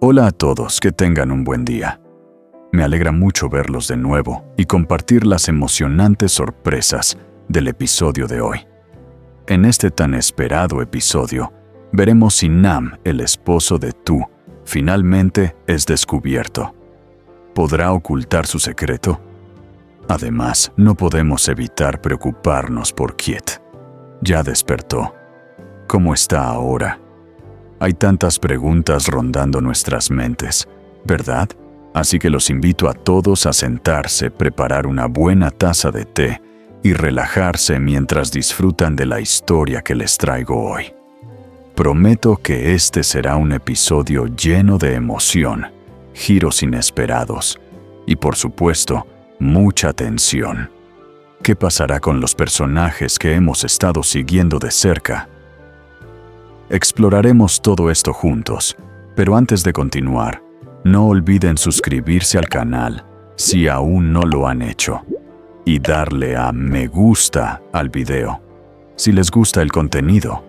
Hola a todos, que tengan un buen día. Me alegra mucho verlos de nuevo y compartir las emocionantes sorpresas del episodio de hoy. En este tan esperado episodio, veremos si Nam, el esposo de Tu, finalmente es descubierto. ¿Podrá ocultar su secreto? Además, no podemos evitar preocuparnos por Kiet. Ya despertó. ¿Cómo está ahora? Hay tantas preguntas rondando nuestras mentes, ¿verdad? Así que los invito a todos a sentarse, preparar una buena taza de té y relajarse mientras disfrutan de la historia que les traigo hoy. Prometo que este será un episodio lleno de emoción, giros inesperados y, por supuesto, mucha tensión. ¿Qué pasará con los personajes que hemos estado siguiendo de cerca? Exploraremos todo esto juntos, pero antes de continuar, no olviden suscribirse al canal si aún no lo han hecho y darle a me gusta al video si les gusta el contenido.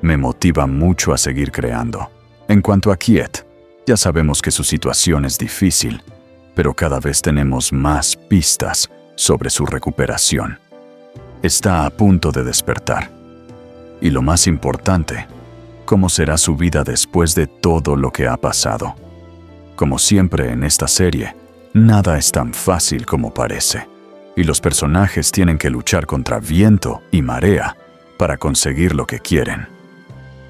Me motiva mucho a seguir creando. En cuanto a Kiet, ya sabemos que su situación es difícil, pero cada vez tenemos más pistas sobre su recuperación. Está a punto de despertar. Y lo más importante, ¿cómo será su vida después de todo lo que ha pasado? Como siempre en esta serie, nada es tan fácil como parece, y los personajes tienen que luchar contra viento y marea para conseguir lo que quieren.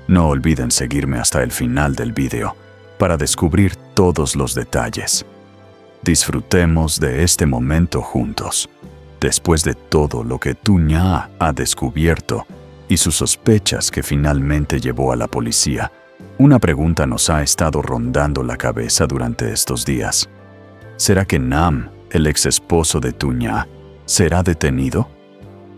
No olviden seguirme hasta el final del video para descubrir todos los detalles. Disfrutemos de este momento juntos, después de todo lo que Tu Nha ha descubierto y sus sospechas que finalmente llevó a la policía. Una pregunta nos ha estado rondando la cabeza durante estos días. ¿Será que Nam, el ex esposo de Tu Nha, será detenido?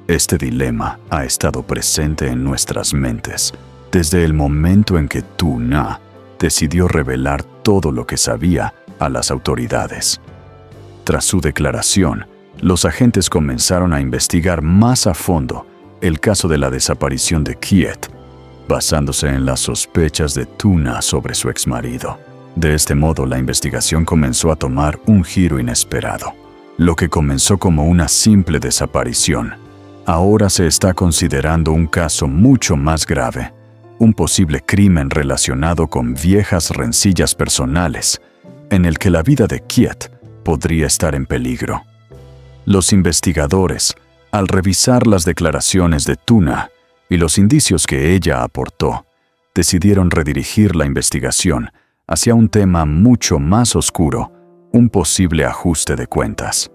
Este dilema ha estado presente en nuestras mentes desde el momento en que Tu Nha decidió revelar todo lo que sabía a las autoridades. Tras su declaración, los agentes comenzaron a investigar más a fondo el caso de la desaparición de Kiet, basándose en las sospechas de Tu Nha sobre su exmarido. De este modo, la investigación comenzó a tomar un giro inesperado. Lo que comenzó como una simple desaparición, ahora se está considerando un caso mucho más grave, un posible crimen relacionado con viejas rencillas personales, en el que la vida de Kiet podría estar en peligro. Los investigadores, al revisar las declaraciones de Tu Nha y los indicios que ella aportó, decidieron redirigir la investigación hacia un tema mucho más oscuro, un posible ajuste de cuentas.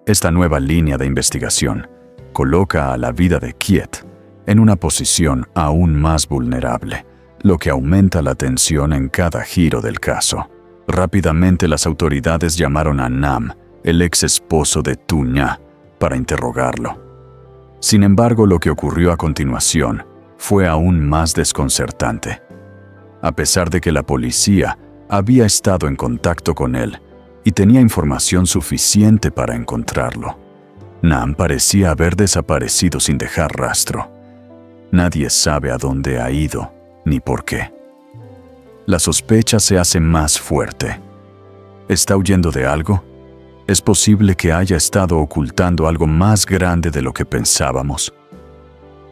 Esta nueva línea de investigación coloca a la vida de Kiet en una posición aún más vulnerable, lo que aumenta la tensión en cada giro del caso. Rápidamente las autoridades llamaron a Nam, el ex esposo de Tu Nha, para interrogarlo. Sin embargo, lo que ocurrió a continuación fue aún más desconcertante. A pesar de que la policía había estado en contacto con él y tenía información suficiente para encontrarlo, Nam parecía haber desaparecido sin dejar rastro. Nadie sabe a dónde ha ido ni por qué. La sospecha se hace más fuerte. ¿Está huyendo de algo? ¿Es posible que haya estado ocultando algo más grande de lo que pensábamos?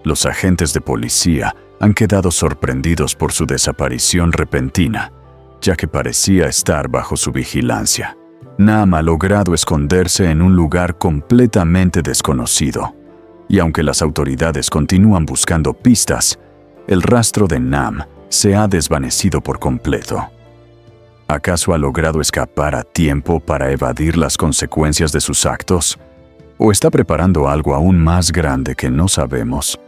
Los agentes de policía han quedado sorprendidos por su desaparición repentina, ya que parecía estar bajo su vigilancia. Nam ha logrado esconderse en un lugar completamente desconocido, y aunque las autoridades continúan buscando pistas, el rastro de Nam se ha desvanecido por completo. ¿Acaso ha logrado escapar a tiempo para evadir las consecuencias de sus actos? ¿O está preparando algo aún más grande que no sabemos?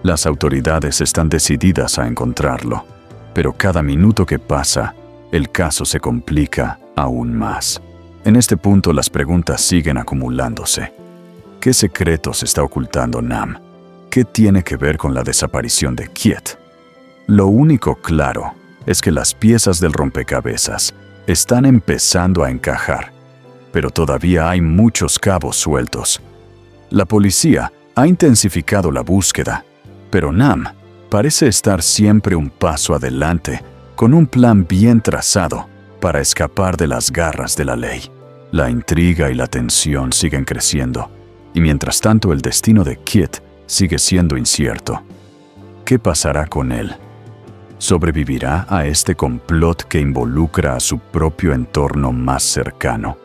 Las autoridades están decididas a encontrarlo, pero cada minuto que pasa, el caso se complica aún más. En este punto las preguntas siguen acumulándose. ¿Qué secretos está ocultando Nam? ¿Qué tiene que ver con la desaparición de Kiet? Lo único claro es que las piezas del rompecabezas están empezando a encajar, pero todavía hay muchos cabos sueltos. La policía ha intensificado la búsqueda, pero Nam parece estar siempre un paso adelante con un plan bien trazado para escapar de las garras de la ley. La intriga y la tensión siguen creciendo, y mientras tanto el destino de Kit sigue siendo incierto. ¿Qué pasará con él? ¿Sobrevivirá a este complot que involucra a su propio entorno más cercano?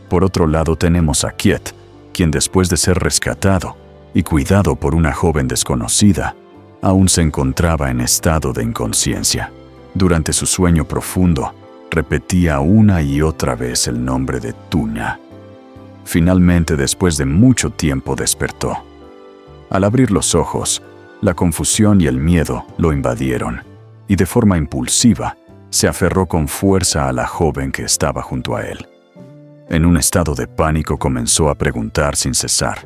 Por otro lado tenemos a Kit, quien después de ser rescatado y cuidado por una joven desconocida, aún se encontraba en estado de inconsciencia. Durante su sueño profundo, repetía una y otra vez el nombre de Tuña. Finalmente, después de mucho tiempo, despertó. Al abrir los ojos, la confusión y el miedo lo invadieron, y de forma impulsiva, se aferró con fuerza a la joven que estaba junto a él. En un estado de pánico comenzó a preguntar sin cesar: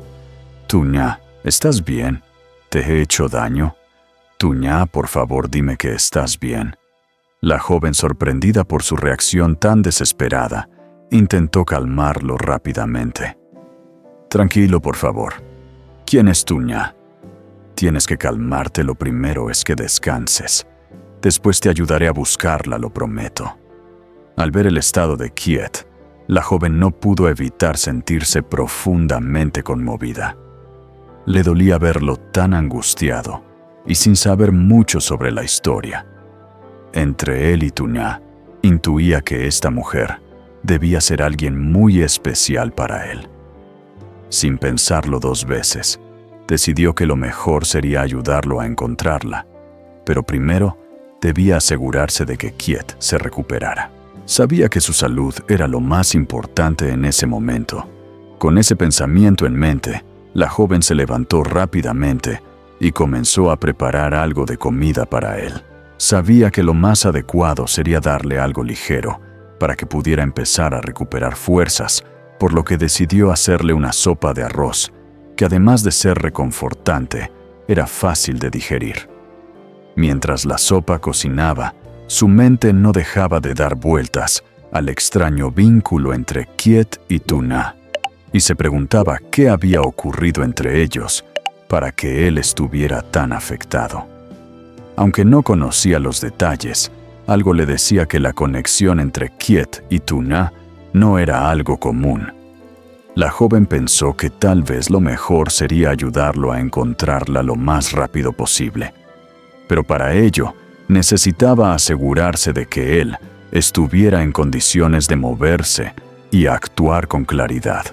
«Tuña, ¿estás bien? ¿Te he hecho daño? Tuña, por favor, dime que estás bien». La joven, sorprendida por su reacción tan desesperada, intentó calmarlo rápidamente. «Tranquilo, por favor. ¿Quién es Tuña? Tienes que calmarte, lo primero es que descanses. Después te ayudaré a buscarla, lo prometo». Al ver el estado de Kit, la joven no pudo evitar sentirse profundamente conmovida. Le dolía verlo tan angustiado y sin saber mucho sobre la historia. Entre él y Tuña, intuía que esta mujer debía ser alguien muy especial para él. Sin pensarlo dos veces, decidió que lo mejor sería ayudarlo a encontrarla, pero primero debía asegurarse de que Kit se recuperara. Sabía que su salud era lo más importante en ese momento. Con ese pensamiento en mente, la joven se levantó rápidamente y comenzó a preparar algo de comida para él. Sabía que lo más adecuado sería darle algo ligero para que pudiera empezar a recuperar fuerzas, por lo que decidió hacerle una sopa de arroz, que además de ser reconfortante, era fácil de digerir. Mientras la sopa cocinaba, su mente no dejaba de dar vueltas al extraño vínculo entre Kit y Tuña, y se preguntaba qué había ocurrido entre ellos para que él estuviera tan afectado. Aunque no conocía los detalles, algo le decía que la conexión entre Kit y Tuña no era algo común. La joven pensó que tal vez lo mejor sería ayudarlo a encontrarla lo más rápido posible. Pero para ello, necesitaba asegurarse de que él estuviera en condiciones de moverse y actuar con claridad.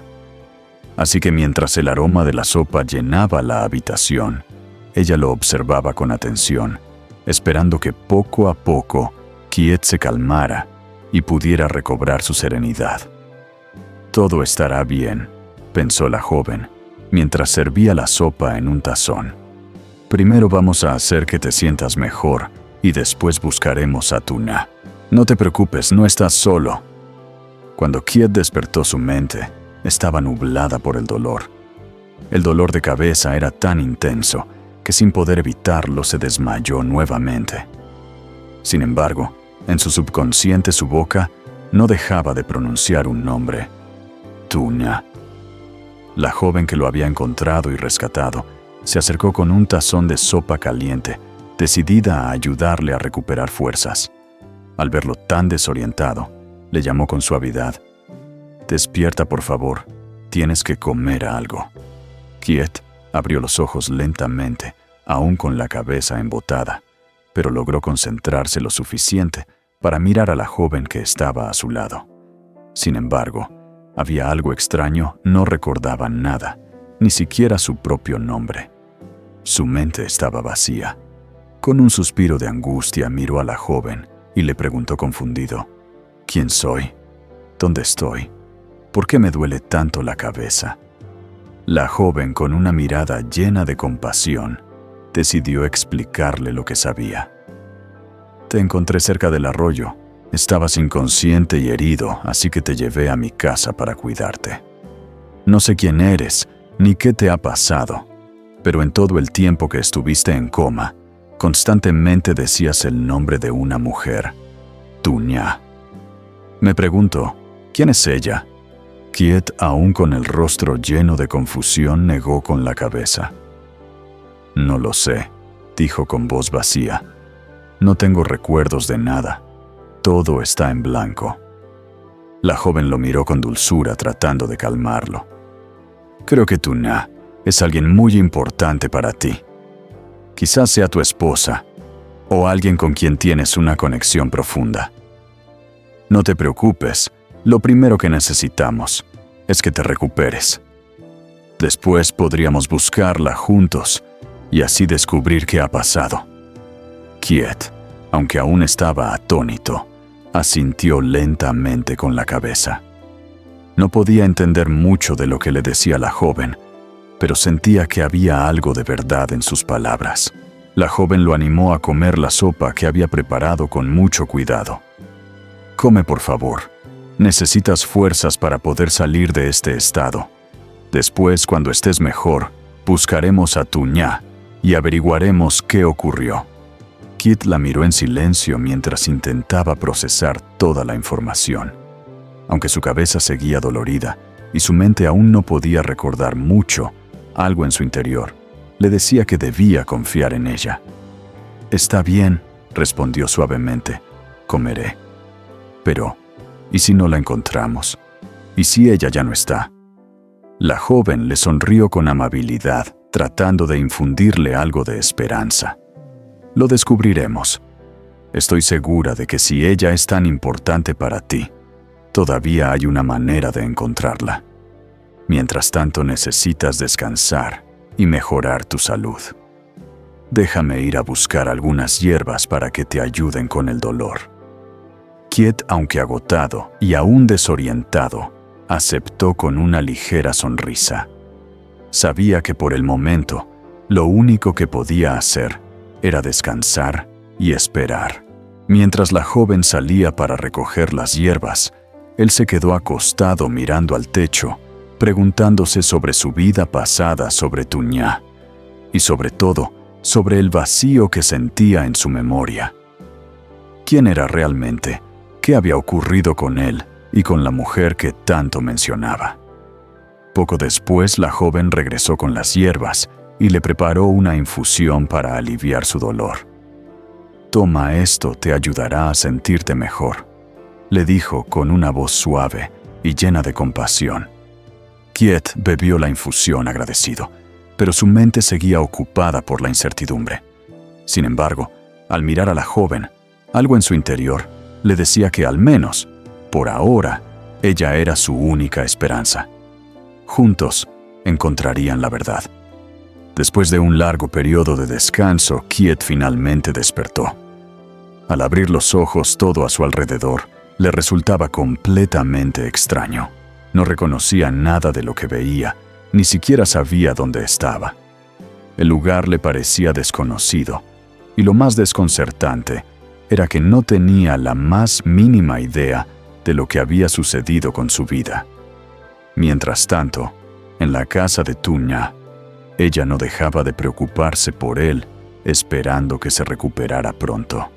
Así que mientras el aroma de la sopa llenaba la habitación, ella lo observaba con atención, esperando que poco a poco Kit se calmara y pudiera recobrar su serenidad. «Todo estará bien», pensó la joven, mientras servía la sopa en un tazón. «Primero vamos a hacer que te sientas mejor y después buscaremos a Tuña. No te preocupes, no estás solo». Cuando Kit despertó, su mente estaba nublada por el dolor. El dolor de cabeza era tan intenso que sin poder evitarlo se desmayó nuevamente. Sin embargo, en su subconsciente su boca no dejaba de pronunciar un nombre: Tuña. La joven que lo había encontrado y rescatado se acercó con un tazón de sopa caliente, decidida a ayudarle a recuperar fuerzas. Al verlo tan desorientado, le llamó con suavidad: «Despierta, por favor, tienes que comer algo». Kit abrió los ojos lentamente, aún con la cabeza embotada, pero logró concentrarse lo suficiente para mirar a la joven que estaba a su lado. Sin embargo, había algo extraño, no recordaba nada, ni siquiera su propio nombre. Su mente estaba vacía. Con un suspiro de angustia miró a la joven y le preguntó confundido: «¿Quién soy? ¿Dónde estoy? ¿Por qué me duele tanto la cabeza?». La joven, con una mirada llena de compasión, decidió explicarle lo que sabía. «Te encontré cerca del arroyo. Estabas inconsciente y herido, así que te llevé a mi casa para cuidarte. No sé quién eres, ni qué te ha pasado, pero en todo el tiempo que estuviste en coma, constantemente decías el nombre de una mujer: Tuña. Me pregunto, ¿quién es ella?». Kit, aún con el rostro lleno de confusión, negó con la cabeza. «No lo sé», dijo con voz vacía. No tengo recuerdos de nada. Todo está en blanco. La joven lo miró con dulzura tratando de calmarlo. Creo que Tuna es alguien muy importante para ti. Quizás sea tu esposa o alguien con quien tienes una conexión profunda. No te preocupes, lo primero que necesitamos es que te recuperes. Después podríamos buscarla juntos y así descubrir qué ha pasado. Kiet, aunque aún estaba atónito, asintió lentamente con la cabeza. No podía entender mucho de lo que le decía la joven, pero sentía que había algo de verdad en sus palabras. La joven lo animó a comer la sopa que había preparado con mucho cuidado. Come, por favor. Necesitas fuerzas para poder salir de este estado. Después, cuando estés mejor, buscaremos a tu ña y averiguaremos qué ocurrió. Kit la miró en silencio mientras intentaba procesar toda la información. Aunque su cabeza seguía dolorida y su mente aún no podía recordar mucho, algo en su interior le decía que debía confiar en ella. Está bien, respondió suavemente. Comeré. Pero, ¿y si no la encontramos? ¿Y si ella ya no está? La joven le sonrió con amabilidad, tratando de infundirle algo de esperanza. Lo descubriremos. Estoy segura de que si ella es tan importante para ti, todavía hay una manera de encontrarla. Mientras tanto, necesitas descansar y mejorar tu salud. Déjame ir a buscar algunas hierbas para que te ayuden con el dolor. Kiet, aunque agotado y aún desorientado, aceptó con una ligera sonrisa. Sabía que por el momento, lo único que podía hacer era descansar y esperar. Mientras la joven salía para recoger las hierbas, él se quedó acostado mirando al techo, preguntándose sobre su vida pasada, sobre Tuñá, y sobre todo, sobre el vacío que sentía en su memoria. ¿Quién era realmente? ¿Qué había ocurrido con él y con la mujer que tanto mencionaba? Poco después, la joven regresó con las hierbas y le preparó una infusión para aliviar su dolor. «Toma esto, te ayudará a sentirte mejor», le dijo con una voz suave y llena de compasión. Kiet bebió la infusión agradecido, pero su mente seguía ocupada por la incertidumbre. Sin embargo, al mirar a la joven, algo en su interior le decía que al menos, por ahora, ella era su única esperanza. Juntos encontrarían la verdad. Después de un largo periodo de descanso, Kiet finalmente despertó. Al abrir los ojos, todo a su alrededor le resultaba completamente extraño. No reconocía nada de lo que veía, ni siquiera sabía dónde estaba. El lugar le parecía desconocido, y lo más desconcertante era que no tenía la más mínima idea de lo que había sucedido con su vida. Mientras tanto, en la casa de Tuña, ella no dejaba de preocuparse por él, esperando que se recuperara pronto.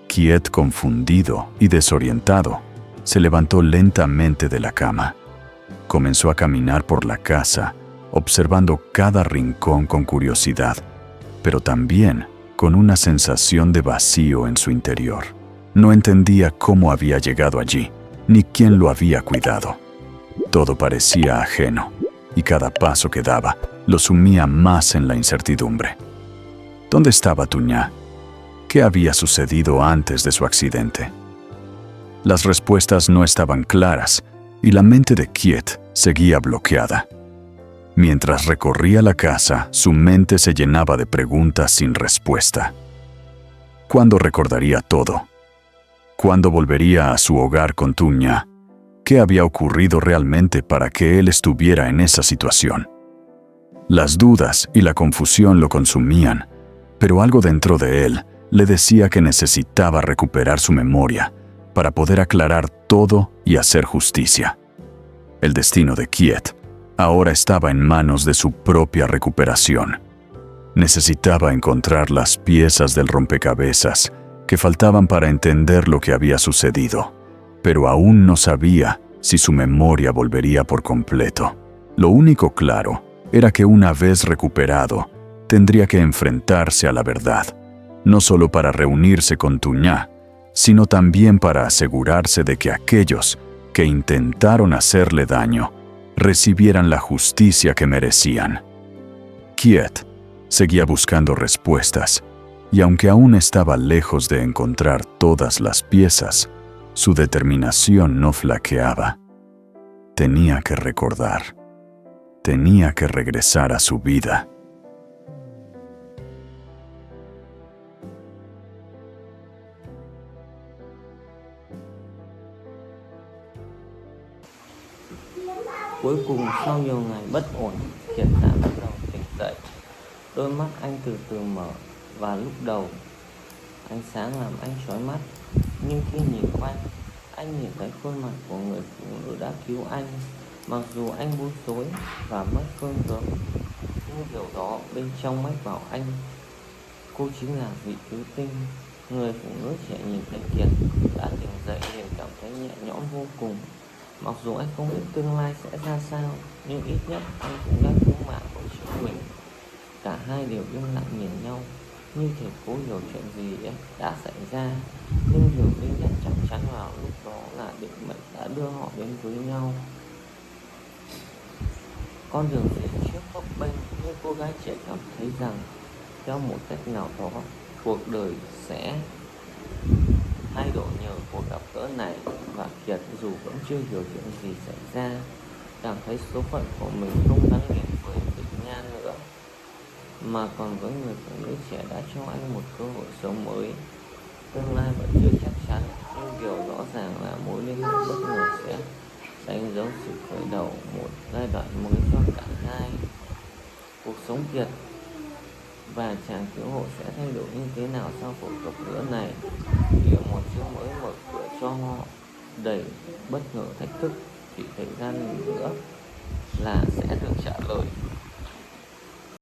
Kiet, confundido y desorientado, se levantó lentamente de la cama. Comenzó a caminar por la casa, observando cada rincón con curiosidad, pero también con una sensación de vacío en su interior. No entendía cómo había llegado allí, ni quién lo había cuidado. Todo parecía ajeno, y cada paso que daba lo sumía más en la incertidumbre. ¿Dónde estaba Tuñá? ¿Qué había sucedido antes de su accidente? Las respuestas no estaban claras, y la mente de Kiet seguía bloqueada. Mientras recorría la casa, su mente se llenaba de preguntas sin respuesta. ¿Cuándo recordaría todo? ¿Cuándo volvería a su hogar con Tuñá? ¿Qué había ocurrido realmente para que él estuviera en esa situación? Las dudas y la confusión lo consumían, pero algo dentro de él le decía que necesitaba recuperar su memoria para poder aclarar todo y hacer justicia. El destino de Kiet ahora estaba en manos de su propia recuperación. Necesitaba encontrar las piezas del rompecabezas que faltaban para entender lo que había sucedido, pero aún no sabía si su memoria volvería por completo. Lo único claro era que una vez recuperado, tendría que enfrentarse a la verdad, no solo para reunirse con Tuñá, sino también para asegurarse de que aquellos que intentaron hacerle daño recibieran la justicia que merecían. Quiet seguía buscando respuestas, y aunque aún estaba lejos de encontrar todas las piezas, su determinación no flaqueaba. Tenía que recordar. Tenía que regresar a su vida. Cuối cùng sau nhiều ngày bất ổn, Kiệt đã bắt đầu tỉnh dậy. Đôi mắt anh từ từ mở, và lúc đầu ánh sáng làm anh chói mắt. Nhưng khi nhìn quanh, anh nhìn thấy khuôn mặt của người phụ nữ đã cứu anh. Mặc dù anh bối rối và mất phương hướng, nhưng điều đó bên trong mách bảo anh cô chính là vị cứu tinh. Người phụ nữ trẻ nhìn thấy Kiệt đã tỉnh dậy liền cảm thấy nhẹ nhõm vô cùng. Mặc dù anh không biết tương lai sẽ ra sao, nhưng ít nhất anh cũng đã cứu mạng của chính mình. Cả hai đều im lặng nhìn nhau, như thể cố hiểu chuyện gì đã xảy ra. Nhưng điều duy nhất chắc chắn vào lúc đó là định mệnh đã đưa họ đến với nhau. Con đường phía trước bấp bênh, nhưng cô gái trẻ cảm thấy rằng theo một cách nào đó, cuộc đời sẽ thay đổi nhờ cuộc gặp gỡ này. Và Kiệt dù vẫn chưa hiểu chuyện gì xảy ra, cảm thấy số phận của mình không gắn liền với Tịch Nha nữa, mà còn với người phụ nữ trẻ đã cho anh một cơ hội sống mới. Tương lai vẫn chưa chắc chắn, nhưng điều rõ ràng là mối liên hệ bất ngờ sẽ đánh dấu sự khởi đầu một giai đoạn mới cho cả hai. Cuộc sống Kiệt và chàng cứu hộ sẽ thay đổi như thế nào sau cuộc gặp gỡ này? Liệu một chương mới mở cửa cho họ đầy bất ngờ thách thức, chỉ thời gian nữa là sẽ được trả lời.